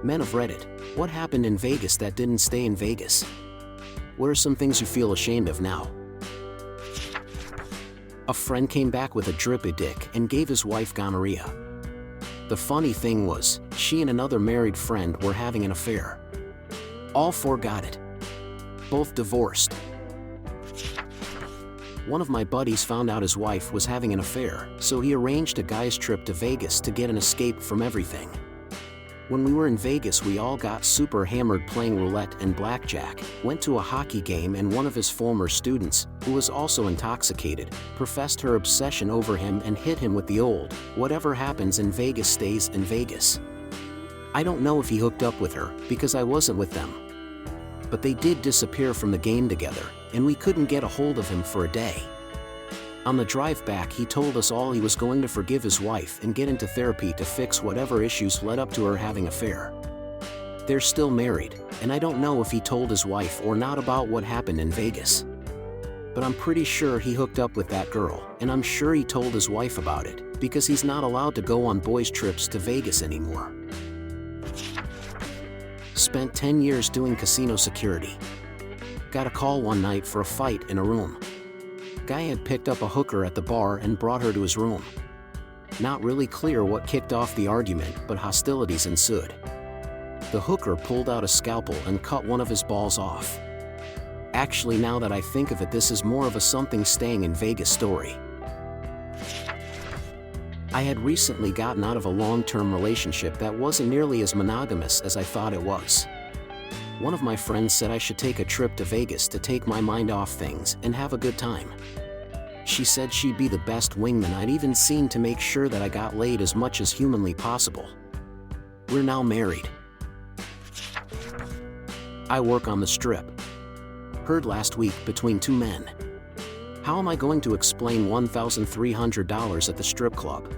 Men of Reddit, what happened in Vegas that didn't stay in Vegas? What are some things you feel ashamed of now? A friend came back with a drippy dick and gave his wife gonorrhea. The funny thing was, she and another married friend were having an affair. All four got it. Both divorced. One of my buddies found out his wife was having an affair, so he arranged a guy's trip to Vegas to get an escape from everything. When we were in Vegas, we all got super hammered playing roulette and blackjack, went to a hockey game, and one of his former students, who was also intoxicated, professed her obsession over him and hit him with the old, "Whatever happens in Vegas stays in Vegas." I don't know if he hooked up with her, because I wasn't with them. But they did disappear from the game together, and we couldn't get a hold of him for a day. On the drive back, he told us all he was going to forgive his wife and get into therapy to fix whatever issues led up to her having an affair. They're still married, and I don't know if he told his wife or not about what happened in Vegas. But I'm pretty sure he hooked up with that girl, and I'm sure he told his wife about it, because he's not allowed to go on boys' trips to Vegas anymore. Spent 10 years doing casino security. Got a call one night for a fight in a room. Guy had picked up a hooker at the bar and brought her to his room. Not really clear what kicked off the argument, but hostilities ensued. The hooker pulled out a scalpel and cut one of his balls off. Actually, now that I think of it, this is more of a something staying in Vegas story. I had recently gotten out of a long-term relationship that wasn't nearly as monogamous as I thought it was. One of my friends said I should take a trip to Vegas to take my mind off things and have a good time. She said she'd be the best wingman I'd even seen to make sure that I got laid as much as humanly possible. We're now married. I work on the Strip. Heard last week between two men. How am I going to explain $1,300 at the strip club?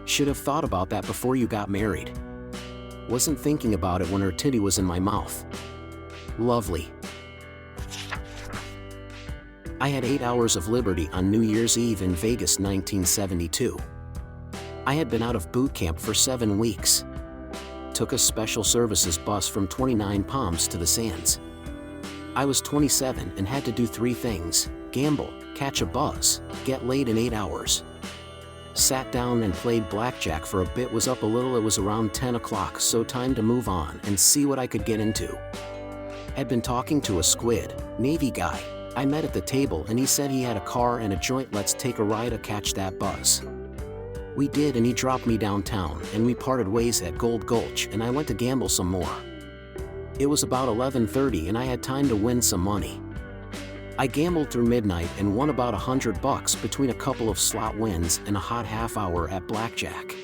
Should have thought about that before you got married. Wasn't thinking about it when her titty was in my mouth. Lovely. I had 8 hours of liberty on New Year's Eve in Vegas 1972. I had been out of boot camp for 7 weeks. Took a special services bus from 29 Palms to the Sands. I was 27 and had to do 3 things: gamble, catch a buzz, get laid in 8 hours. Sat down and played blackjack for a bit, was up a little, it was around 10 o'clock, so time to move on and see what I could get into. Had been talking to a squid, Navy guy, I met at the table, and he said he had a car and a joint, let's take a ride to catch that buzz. We did, and he dropped me downtown, and we parted ways at Gold Gulch, and I went to gamble some more. It was about 11:30 and I had time to win some money. I gambled through midnight and won about $100 between a couple of slot wins and a hot half hour at blackjack.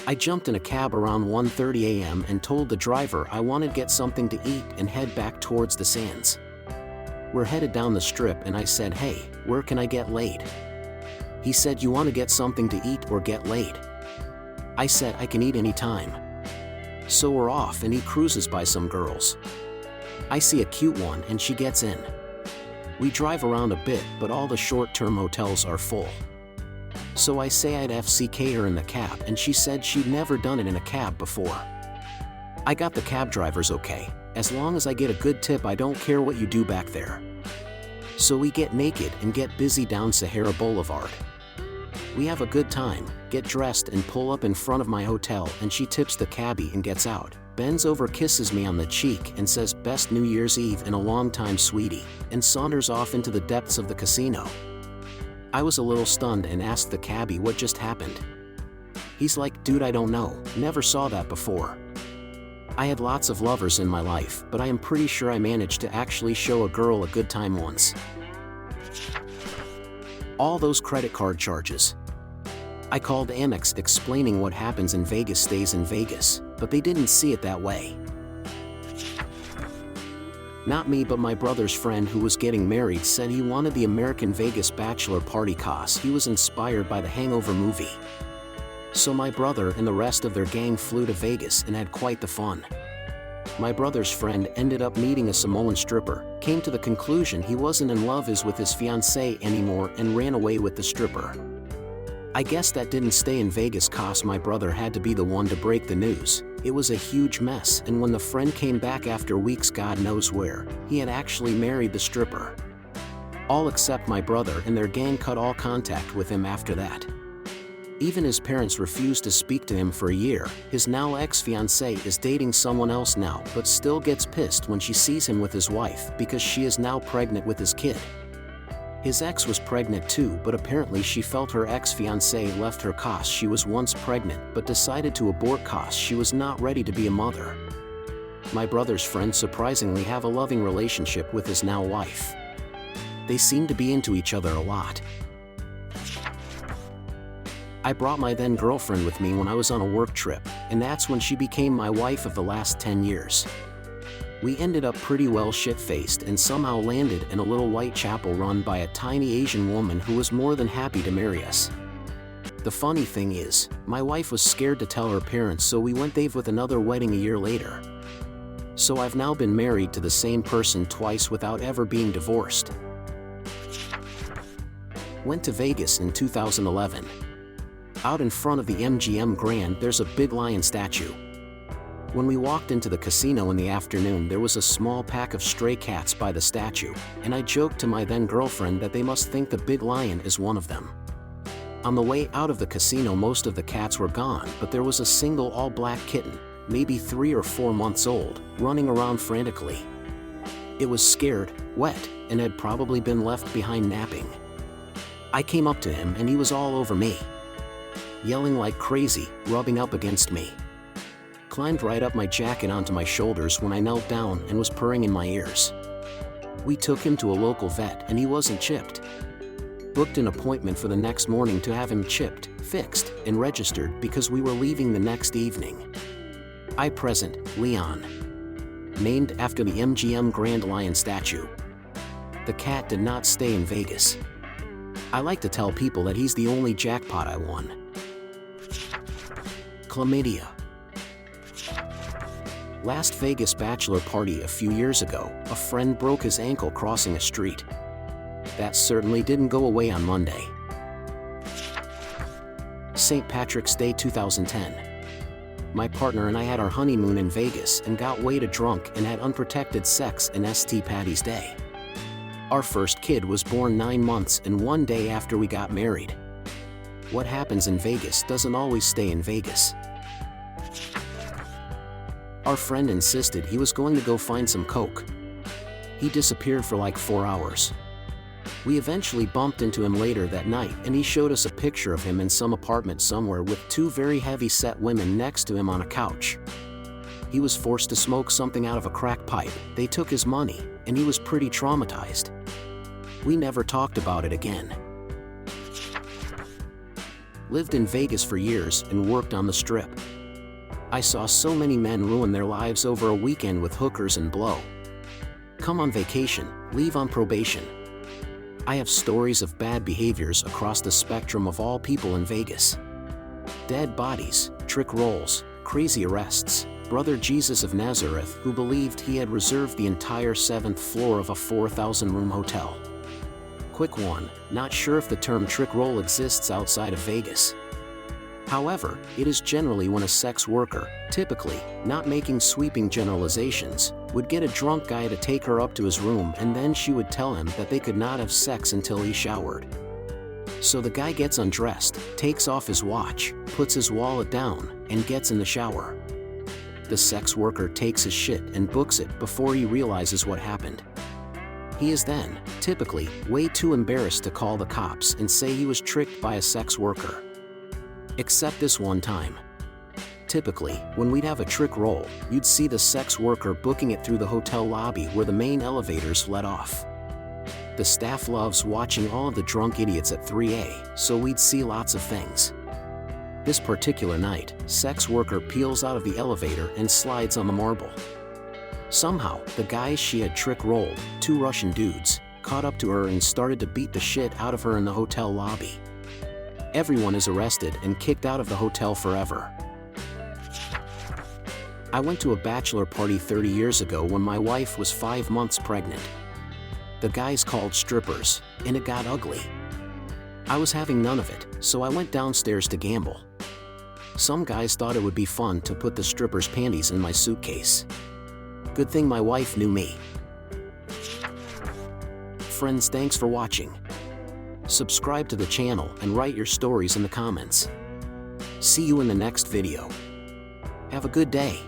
I jumped in a cab around 1:30 a.m. and told the driver I wanted to get something to eat and head back towards the Sands. We're headed down the Strip, and I said, "Hey, where can I get laid?" He said, "You want to get something to eat or get laid?" I said, "I can eat anytime." So we're off, and he cruises by some girls. I see a cute one and she gets in. We drive around a bit, but all the short-term hotels are full. So I say I'd FCK her in the cab, and she said she'd never done it in a cab before. I got the cab drivers okay. As long as I get a good tip, I don't care what you do back there. So we get naked and get busy down Sahara Boulevard. We have a good time, get dressed and pull up in front of my hotel, and she tips the cabbie and gets out, bends over, kisses me on the cheek and says, "Best New Year's Eve in a long time, sweetie," and saunters off into the depths of the casino. I was a little stunned and asked the cabbie what just happened. He's like, "Dude, I don't know, never saw that before." I had lots of lovers in my life, but I am pretty sure I managed to actually show a girl a good time once. All those credit card charges. I called Amex explaining what happens in Vegas stays in Vegas, but they didn't see it that way. Not me, but my brother's friend who was getting married said he wanted the American Vegas bachelor party cause he was inspired by the Hangover movie. So my brother and the rest of their gang flew to Vegas and had quite the fun. My brother's friend ended up meeting a Samoan stripper, came to the conclusion he wasn't in love with his fiancée anymore, and ran away with the stripper. I guess that didn't stay in Vegas 'cause my brother had to be the one to break the news. It was a huge mess, and when the friend came back after weeks God knows where, he had actually married the stripper. All except my brother and their gang cut all contact with him after that. Even his parents refused to speak to him for a year. His now ex-fiancée is dating someone else now but still gets pissed when she sees him with his wife because she is now pregnant with his kid. His ex was pregnant too, but apparently she felt her ex-fiancé left her 'cause she was once pregnant but decided to abort 'cause she was not ready to be a mother. My brother's friends surprisingly have a loving relationship with his now wife. They seem to be into each other a lot. I brought my then girlfriend with me when I was on a work trip, and that's when she became my wife of the last 10 years. We ended up pretty well shit-faced and somehow landed in a little white chapel run by a tiny Asian woman who was more than happy to marry us. The funny thing is, my wife was scared to tell her parents, so we went with another wedding a year later. So I've now been married to the same person twice without ever being divorced. Went to Vegas in 2011. Out in front of the MGM Grand there's a big lion statue. When we walked into the casino in the afternoon there was a small pack of stray cats by the statue, and I joked to my then girlfriend that they must think the big lion is one of them. On the way out of the casino most of the cats were gone, but there was a single all-black kitten, maybe 3 or 4 months old, running around frantically. It was scared, wet, and had probably been left behind napping. I came up to him and he was all over me, yelling like crazy, rubbing up against me. Climbed right up my jacket onto my shoulders when I knelt down and was purring in my ears. We took him to a local vet and he wasn't chipped. Booked an appointment for the next morning to have him chipped, fixed, and registered because we were leaving the next evening. I present, Leon. Named after the MGM Grand Lion statue. The cat did not stay in Vegas. I like to tell people that he's the only jackpot I won. Chlamydia. Last Vegas bachelor party a few years ago, a friend broke his ankle crossing a street. That certainly didn't go away on Monday. St. Patrick's Day 2010. My partner and I had our honeymoon in Vegas and got way too drunk and had unprotected sex in St. Patty's Day. Our first kid was born 9 months and 1 day after we got married. What happens in Vegas doesn't always stay in Vegas. Our friend insisted he was going to go find some coke. He disappeared for like 4 hours. We eventually bumped into him later that night and he showed us a picture of him in some apartment somewhere with 2 very heavy-set women next to him on a couch. He was forced to smoke something out of a crack pipe, they took his money, and he was pretty traumatized. We never talked about it again. Lived in Vegas for years and worked on the Strip. I saw so many men ruin their lives over a weekend with hookers and blow. Come on vacation, leave on probation. I have stories of bad behaviors across the spectrum of all people in Vegas. Dead bodies, trick rolls, crazy arrests, Brother Jesus of Nazareth who believed he had reserved the entire 7th floor of a 4,000-room hotel. Quick one, not sure if the term trick roll exists outside of Vegas. However, it is generally when a sex worker, typically, not making sweeping generalizations, would get a drunk guy to take her up to his room and then she would tell him that they could not have sex until he showered. So the guy gets undressed, takes off his watch, puts his wallet down, and gets in the shower. The sex worker takes his shit and books it before he realizes what happened. He is then, typically, way too embarrassed to call the cops and say he was tricked by a sex worker. Except this one time. Typically, when we'd have a trick roll, you'd see the sex worker booking it through the hotel lobby where the main elevators let off. The staff loves watching all of the drunk idiots at 3A, so we'd see lots of things. This particular night, sex worker peels out of the elevator and slides on the marble. Somehow, the guys she had trick rolled, 2 Russian dudes, caught up to her and started to beat the shit out of her in the hotel lobby. Everyone is arrested and kicked out of the hotel forever. I went to a bachelor party 30 years ago when my wife was 5 months pregnant. The guys called strippers, and it got ugly. I was having none of it, so I went downstairs to gamble. Some guys thought it would be fun to put the stripper's panties in my suitcase. Good thing my wife knew me. Friends, thanks for watching. Subscribe to the channel and write your stories in the comments. See you in the next video. Have a good day.